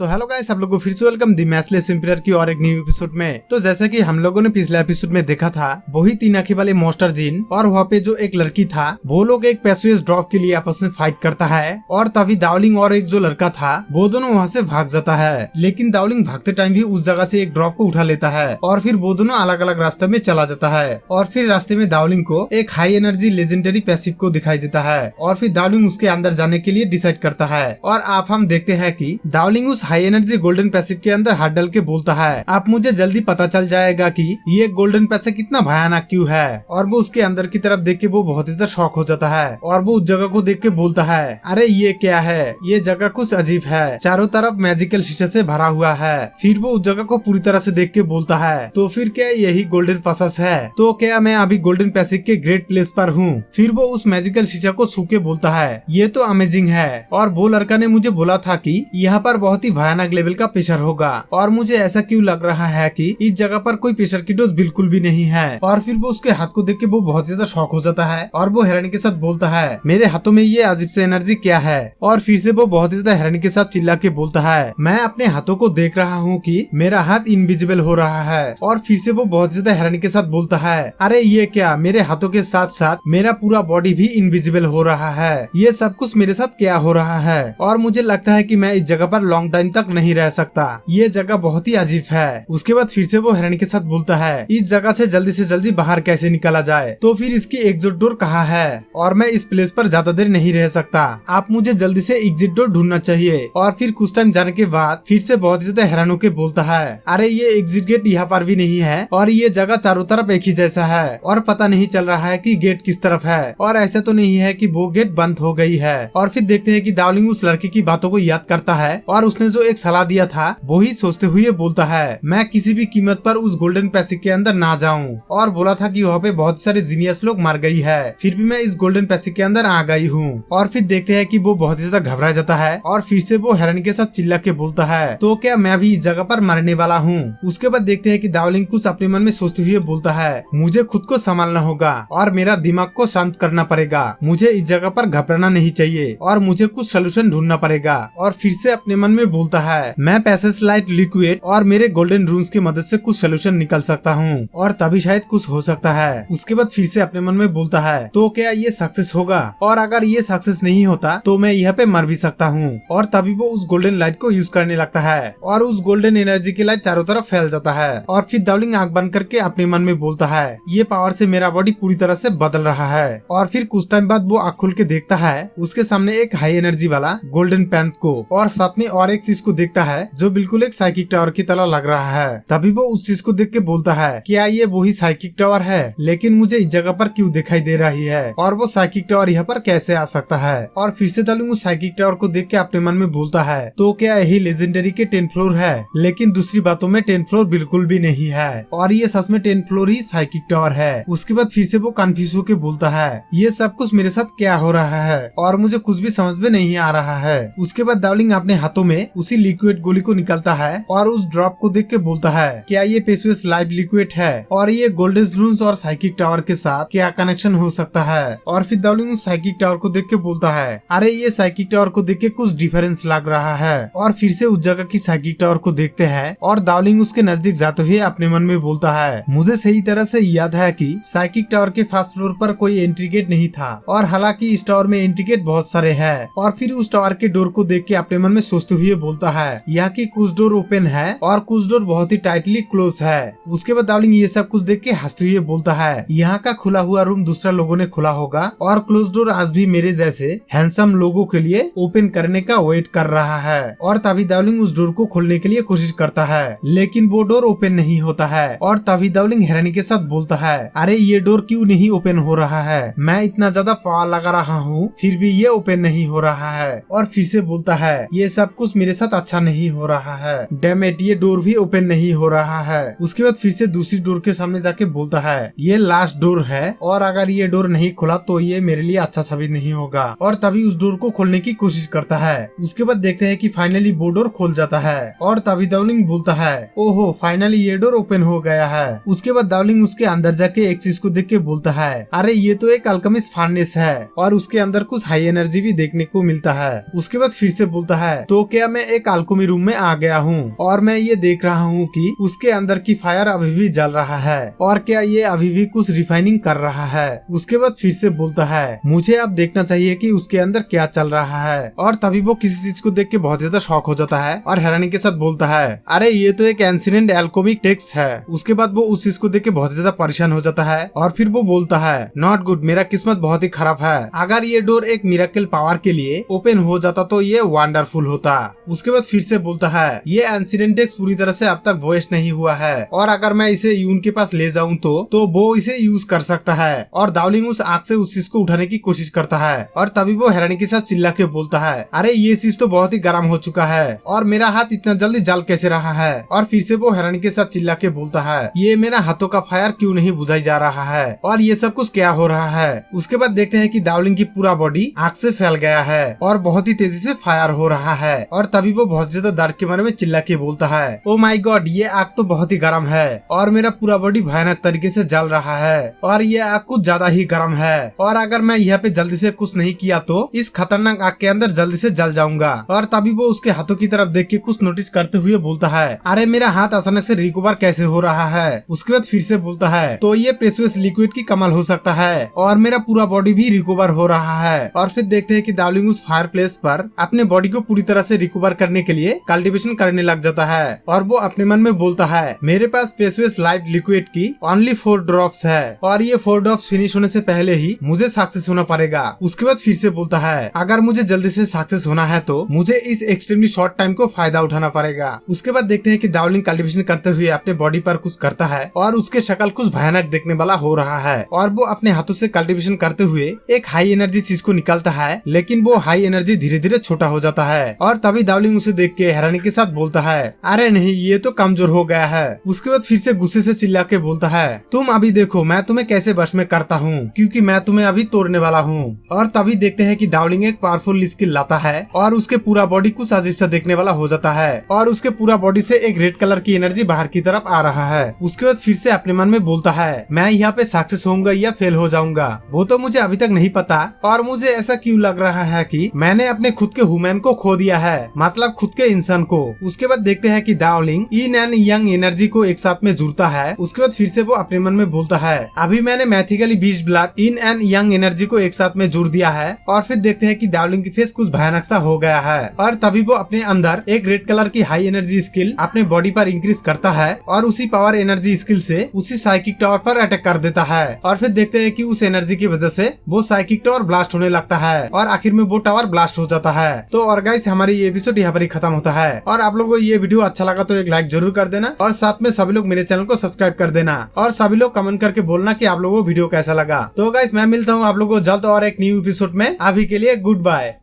तो hello guys, आप लोगों को फिर से वेलकम दी मैचलेस एम्पायर की और एक न्यू एपिसोड में। तो जैसा कि हम लोगों ने पिछले एपिसोड में देखा था, वही 3 आंखें वाले मॉन्स्टर जिन और वहाँ पे जो एक लड़की था, वो लोग एक पैसुएस ड्रॉप के लिए आपस में फाइट करता है। और तभी दावलिंग और एक जो लड़का था, वो दोनों वहाँ से भाग जाता है। लेकिन दावलिंग भागते टाइम भी उस जगह से एक ड्रॉप को उठा लेता है और फिर वो दोनों अलग अलग रास्ते में चला जाता है। और फिर रास्ते में दावलिंग को एक हाई एनर्जी लेजेंडरी पैसिव को दिखाई देता है और फिर दावलिंग उसके अंदर जाने के लिए डिसाइड करता है। और आप हम देखते हैं कि दावलिंग उस हाई एनर्जी गोल्डन पैसिव के अंदर हाथ डाल के बोलता है, आप मुझे जल्दी पता चल जाएगा कि ये गोल्डन पैसिव कितना भयानक क्यों है। और वो उसके अंदर की तरफ देख के वो बहुत ही ज्यादा शॉक हो जाता है और वो उस जगह को देख के बोलता है, अरे ये क्या है, ये जगह कुछ अजीब है, चारों तरफ मैजिकल शीशे से भरा हुआ है। फिर वो उस जगह को पूरी तरह से देख के बोलता है, तो फिर क्या यही गोल्डन पैसेज है? तो क्या मैं अभी गोल्डन पैसिव के ग्रेट प्लेस पर हूँ? फिर वो उस मैजिकल शीशा को छू के बोलता है, ये तो अमेजिंग है। और वो लड़का ने मुझे बोला था कि यहाँ पर बहुत ही भयानक लेवल का प्रेशर होगा और मुझे ऐसा क्यों लग रहा है कि इस जगह पर कोई प्रेशर की डोज बिल्कुल भी नहीं है। और फिर वो उसके हाथ को देख के वो बहुत ज्यादा शॉक हो जाता है और वो हैरानी के साथ बोलता है, मेरे हाथों में ये अजीब से एनर्जी क्या है? और फिर से वो बहुत ज्यादा हैरानी के साथ चिल्ला के बोलता है, मैं अपने हाथों को देख रहा हूँ कि मेरा हाथ इनविजिबल हो रहा है। और फिर से वो बहुत ज्यादा हैरानी के साथ बोलता है, अरे ये क्या, मेरे हाथों के साथ साथ मेरा पूरा बॉडी भी इनविजिबल हो रहा है, ये सब कुछ मेरे साथ क्या हो रहा है? और मुझे लगता है कि मैं इस जगह पर लॉन्ग टाइम तक नहीं रह सकता, ये जगह बहुत ही अजीब है। उसके बाद फिर से वो हैरानी के साथ बोलता है, इस जगह से जल्दी बाहर कैसे निकला जाए? तो फिर इसकी एग्जिट डोर कहाँ है? और मैं इस प्लेस पर ज्यादा देर नहीं रह सकता, आप मुझे जल्दी से एग्जिट डोर ढूंढना चाहिए। और फिर कुछ टाइम जाने के बाद फिर से बहुत ज्यादा हैरान होकर बोलता है, अरे ये एग्जिट गेट यहाँ पर भी नहीं है और ये जगह चारों तरफ एक ही जैसा है और पता नहीं चल रहा है कि गेट किस तरफ है। और ऐसा तो नहीं है कि वो गेट बंद हो गई है। और फिर देखते हैं कि दावलिंग उस लड़के की बातों को याद करता है और उसने जो एक सलाह दिया था वही सोचते हुए बोलता है, मैं किसी भी कीमत पर उस गोल्डन पैसिव के अंदर ना जाऊं। और बोला था कि वहाँ पे बहुत सारे जीनियस लोग मर गई है, फिर भी मैं इस गोल्डन पैसिव के अंदर आ गई हूँ। और फिर देखते हैं कि वो बहुत ही ज्यादा घबरा जाता है और फिर से वो हैरानी के साथ चिल्ला के बोलता है, तो क्या मैं भी इस जगह पर मरने वाला हूँ? उसके बाद देखते हैं कि दावलिंग कुछ अपने मन में सोचते हुए बोलता है, मुझे खुद को संभालना होगा और मेरा दिमाग को शांत करना पड़ेगा, मुझे इस जगह पर घबराना नहीं चाहिए और मुझे कुछ सोल्यूशन ढूंढना पड़ेगा। और फिर से अपने मन में बोलता है, मैं पैसेज लाइट लिक्विड और मेरे गोल्डन रून्स की मदद से कुछ सोल्यूशन निकल सकता हूँ और तभी शायद कुछ हो सकता है। उसके बाद फिर से अपने मन में बोलता है, तो क्या ये सक्सेस होगा? और अगर ये सक्सेस नहीं होता तो मैं यहाँ पे मर भी सकता हूँ। और तभी वो उस गोल्डन लाइट को यूज करने लगता है और उस गोल्डन एनर्जी की लाइट चारों तरफ फैल जाता है। और फिर दावलिंग आंख बंद करके अपने मन में बोलता है, ये पावर से मेरा बॉडी पूरी तरह से बदल रहा है। और फिर कुछ टाइम बाद वो आंख खोल के देखता है, उसके सामने एक हाई एनर्जी वाला गोल्डन पैंथ को और साथ में और एक चीज को देखता है जो बिल्कुल एक साइकिक टावर की तरह लग रहा है। तभी वो उस चीज को देख के बोलता है, क्या ये वही साइकिक टावर है? लेकिन मुझे इस जगह पर क्यों दिखाई दे रही है और वो साइकिक टावर यहाँ पर कैसे आ सकता है? और फिर से दावलिंग उस साइकिक टावर को देख के अपने मन में बोलता है, तो क्या यही लेजेंडरी के 10 फ्लोर है? लेकिन दूसरी बातों में 10 फ्लोर बिल्कुल भी नहीं है और ये सच में 10 फ्लोर ही साइकिक टावर है। उसके बाद फिर से वो कंफ्यूज होकर बोलता है, ये सब कुछ मेरे साथ क्या हो रहा है और मुझे कुछ भी समझ में नहीं आ रहा है। उसके बाद दावलिंग अपने हाथों में उसी लिक्विड गोली को निकालता है और उस ड्रॉप को देख के बोलता है, क्या ये पेशवेस लाइव लिक्विड है और ये गोल्डन रून्स और साइकिक टावर के साथ क्या कनेक्शन हो सकता है? और फिर दावलिंग उस साइकिक टावर को देख के बोलता है, अरे ये साइकिक टावर को देख के कुछ डिफरेंस लग रहा है। और फिर से उस जगह की साइकिक टावर को देखते हैं और दावलिंग उसके नजदीक जाते हुए अपने मन में बोलता है, मुझे सही तरह से याद है कि साइकिक टावर के फर्स्ट फ्लोर पर कोई एंट्री गेट नहीं था और हालांकि इस टावर में एंट्री गेट बहुत सारे हैं। और फिर उस टावर के डोर को देख के अपने मन में सोचते हुए बोलता है, यहाँ की कुछ डोर ओपन है और कुछ डोर बहुत ही टाइटली क्लोज है। उसके बाद दावलिंग ये सब कुछ देख के हंसते हुए बोलता है, यहाँ का खुला हुआ रूम दूसरा लोगों ने खुला होगा और क्लोज डोर आज भी मेरे जैसे हैंडसम लोगों के लिए ओपन करने का वेट कर रहा है। और तभी दावलिंग उस डोर को खोलने के लिए कोशिश करता है लेकिन वो डोर ओपन नहीं होता है। और तभी दावलिंग हैरानी के साथ बोलता है, अरे ये डोर क्यों नहीं ओपन हो रहा है? मैं इतना ज्यादा पावर लगा रहा हूँ फिर भी ये ओपन नहीं हो रहा है। और फिर से बोलता है, ये सब कुछ मेरे साथ अच्छा नहीं हो रहा है, डैम इट, ये डोर भी ओपन नहीं हो रहा है। उसके बाद फिर से दूसरी डोर के सामने जाके बोलता है, ये लास्ट डोर है और अगर ये डोर नहीं खुला तो ये मेरे लिए अच्छा साबित नहीं होगा। और तभी उस डोर को खोलने की कोशिश करता है। उसके बाद देखते हैं कि फाइनली वो डोर खोल जाता है और तभी दावलिंग बोलता है, ओहो फाइनली ये डोर ओपन हो गया है। उसके बाद दावलिंग उसके अंदर जाके एक चीज को देख के बोलता है, अरे ये तो एक अल्केमिस्ट फर्नेस है और उसके अंदर कुछ हाई एनर्जी भी देखने को मिलता है। उसके बाद फिर से बोलता है, तो क्या मैं एक अल्कोमी रूम में आ गया हूँ और मैं ये देख रहा हूँ कि उसके अंदर की फायर अभी भी जल रहा है और क्या ये अभी भी कुछ रिफाइनिंग कर रहा है। उसके बाद फिर से बोलता है मुझे अब देखना चाहिए कि उसके अंदर क्या चल रहा है। और तभी वो किसी चीज को देख के बहुत ज्यादा शॉक हो जाता है और हैरानी के साथ बोलता है अरे ये तो एक एंशिएंट एल्कोमिक टेक्स्ट है। उसके बाद वो उस चीज को देख के बहुत ज्यादा परेशान हो जाता है और फिर वो बोलता है नॉट गुड, मेरा किस्मत बहुत ही खराब है। अगर ये डोर एक मिरेकल पावर के लिए ओपन हो जाता तो ये वंडरफुल होता। उसके बाद फिर से बोलता है ये एंशिएंट टेक्स्ट पूरी तरह से अब तक वेस्ट नहीं हुआ है और अगर मैं इसे यून के पास ले जाऊं तो वो इसे यूज कर सकता है। और दावलिंग उस आग से उस चीज को उठाने की कोशिश करता है और तभी वो हैरानी के साथ चिल्ला के बोलता है अरे ये चीज तो बहुत ही गर्म हो चुका है और मेरा हाथ इतना जल्दी जल कैसे रहा है। और फिर से वो हैरानी के साथ चिल्ला के बोलता है ये मेरा हाथों का फायर क्यों नहीं बुझाई जा रहा है और ये सब कुछ क्या हो रहा है। उसके बाद देखते हैं कि दावलिंग की पूरा बॉडी आग से फैल गया है और बहुत ही तेजी से फायर हो रहा है। और तभी वो बहुत ज्यादा डर के मारे में चिल्ला के बोलता है ओ माय गॉड, ये आग तो बहुत ही गर्म है और मेरा पूरा बॉडी भयानक तरीके से जल रहा है और ये आग कुछ ज्यादा ही गर्म है और अगर मैं यहाँ पे जल्दी से कुछ नहीं किया तो इस खतरनाक आग के अंदर जल्दी से जल जाऊंगा। और तभी वो उसके हाथों की तरफ देख के कुछ नोटिस करते हुए बोलता है अरे मेरा हाथ अचानक से रिकवर कैसे हो रहा है। उसके बाद फिर से बोलता है तो ये प्रेशियस लिक्विड की कमाल हो सकता है और मेरा पूरा बॉडी भी रिकवर हो रहा है। और फिर देखते हैं कि दावलिंग उस फायर प्लेस पर अपने बॉडी को पूरी तरह से रिकवर करने के लिए कल्टीवेशन करने लग जाता है और वो अपने मन में बोलता है मेरे पास प्रेशियस लाइफ लिक्विड की ओनली 4 ड्रॉप्स है और ये 4 ड्रॉप्स फिनिश होने से पहले ही मुझे सक्सेस होना पड़ेगा। उसके बाद फिर से बोलता है अगर मुझे जल्दी से सक्सेस होना है तो मुझे इस एक्सट्रीमली शॉर्ट टाइम को फायदा उठाना पड़ेगा। उसके बाद देखते हैं कि दावलिंग कल्टीवेशन करते हुए अपने बॉडी पर कुछ करता है और उसके शक्ल कुछ भयानक देखने वाला हो रहा है और वो अपने हाथों से कल्टीवेशन करते हुए एक हाई एनर्जी चीज को निकालता है लेकिन वो हाई एनर्जी धीरे धीरे छोटा हो जाता है। और तभी दावलिंग उसे देख के हैरानी के साथ बोलता है अरे नहीं, ये तो कमजोर हो गया है। उसके बाद फिर से गुस्से से चिल्ला के बोलता है तुम अभी देखो मैं तुम्हें कैसे वश में करता हूँ क्योंकि मैं तुम्हें अभी तोड़ने वाला हूँ। और तभी देखते हैं कि दावलिंग एक पावरफुल स्किल लाता है और उसके पूरा बॉडी कुछ अजीब सा देखने वाला हो जाता है और उसके पूरा बॉडी से एक रेड कलर की एनर्जी बाहर की तरफ आ रहा है। उसके बाद फिर से अपने मन में बोलता है मैं यहाँ पे सक्सेस होऊंगा या फेल हो जाऊंगा वो तो मुझे अभी तक नहीं पता और मुझे ऐसा क्यों लग रहा है कि मैंने अपने खुद के ह्यूमन को खो दिया है, मतलब खुद के इंसान को। उसके बाद देखते हैं कि दावलिंग इन एंड यंग एनर्जी को एक साथ में जुड़ता है। उसके बाद फिर से वो अपने मन में बोलता है अभी मैंने मैथिकली 20 blood in and young energy को एक साथ में जुड़ दिया है। और फिर देखते हैं कि दावलिंग की फेस कुछ भयानक सा हो गया है और तभी वो अपने अंदर एक रेड कलर की हाई एनर्जी स्किल अपने बॉडी पर इंक्रीज करता है और उसी पावर एनर्जी स्किल से उसी साइकिक टावर पर अटैक कर देता है। और फिर देखते हैं कि उस एनर्जी की वजह से वो साइकिक टावर ब्लास्ट होने लगता है और आखिर में वो टावर ब्लास्ट हो जाता है। तो और गाइस हमारी ये एपिसोड यहाँ पर ही खत्म होता है और आप लोगों को ये वीडियो अच्छा लगा तो एक लाइक जरूर कर देना और साथ में सभी लोग मेरे चैनल को सब्सक्राइब कर देना और सभी लोग कमेंट करके बोलना कि आप लोगों को वीडियो कैसा लगा। तो गाइस मैं मिलता हूँ आप लोगों को जल्द और एक न्यू एपिसोड में। अभी के लिए गुड बाय।